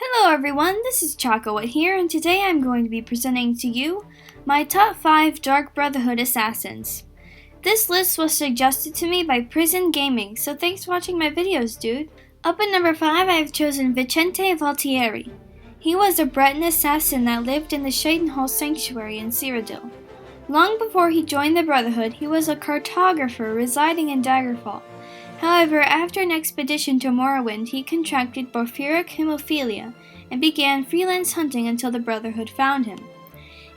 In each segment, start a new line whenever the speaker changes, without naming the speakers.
Hello everyone, this is ChakaWhat here, and today I'm going to be presenting to you my top 5 Dark Brotherhood assassins. This list was suggested to me by Prison Gaming, so thanks for watching my videos, dude. Up at number 5, I have chosen Vicente Valtieri. He was a Breton assassin that lived in the Shadenhall Sanctuary in Cyrodiil. Long before he joined the Brotherhood, he was a cartographer residing in Daggerfall. However, after an expedition to Morrowind, he contracted porphyric hemophilia and began freelance hunting until the Brotherhood found him.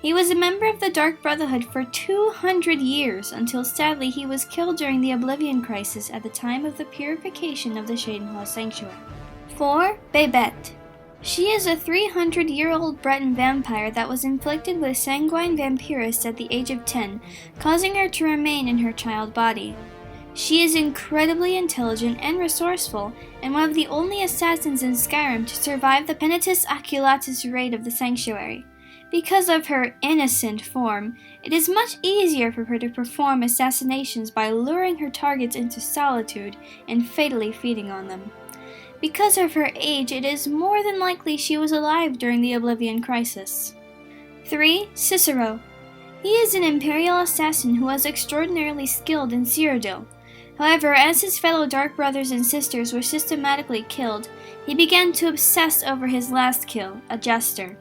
He was a member of the Dark Brotherhood for 200 years until sadly he was killed during the Oblivion Crisis at the time of the purification of the Shadenhall Sanctuary. 4. Babette. She is a 300-year-old Breton vampire that was inflicted with sanguine vampirus at the age of 10, causing her to remain in her child body. She is incredibly intelligent and resourceful, and one of the only assassins in Skyrim to survive the Penitus Oculatus raid of the Sanctuary. Because of her innocent form, it is much easier for her to perform assassinations by luring her targets into solitude and fatally feeding on them. Because of her age, it is more than likely she was alive during the Oblivion Crisis. 3. Cicero. He is an Imperial assassin who was extraordinarily skilled in Cyrodiil. However, as his fellow Dark brothers and sisters were systematically killed, he began to obsess over his last kill, a jester.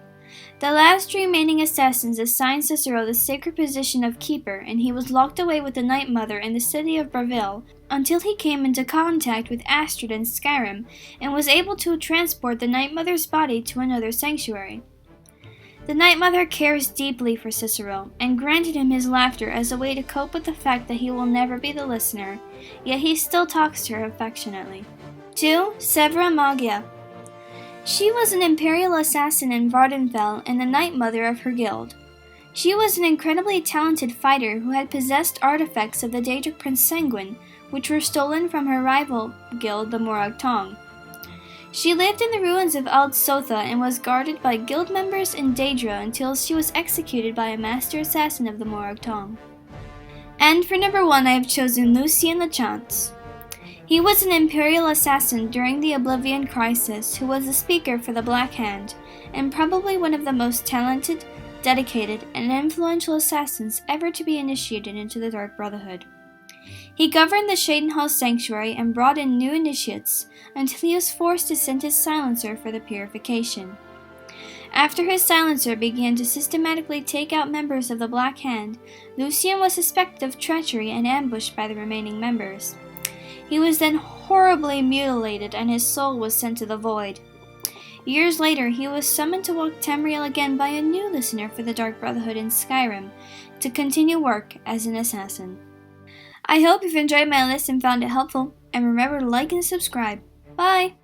The last remaining assassins assigned Cicero the sacred position of Keeper, and he was locked away with the Night Mother in the city of Bravil until he came into contact with Astrid in Skyrim and was able to transport the Night Mother's body to another sanctuary. The Night Mother cares deeply for Cicero, and granted him his laughter as a way to cope with the fact that he will never be the listener, yet he still talks to her affectionately. 2. Severa Magia. She was an Imperial assassin in Vardenfell and the Night Mother of her guild. She was an incredibly talented fighter who had possessed artifacts of the Daedric Prince Sanguine, which were stolen from her rival guild, the Morag Tong. She lived in the ruins of Ald Sotha and was guarded by guild members in Daedra until she was executed by a master assassin of the Morag Tong. And for number 1, I have chosen Lucien Lachance. He was an Imperial assassin during the Oblivion Crisis who was the speaker for the Black Hand, and probably one of the most talented, dedicated, and influential assassins ever to be initiated into the Dark Brotherhood. He governed the Shadenhall Sanctuary and brought in new initiates until he was forced to send his silencer for the purification. After his silencer began to systematically take out members of the Black Hand, Lucien was suspected of treachery and ambushed by the remaining members. He was then horribly mutilated and his soul was sent to the void. Years later, he was summoned to walk Tamriel again by a new listener for the Dark Brotherhood in Skyrim to continue work as an assassin. I hope you've enjoyed my list and found it helpful, and remember to like and subscribe. Bye!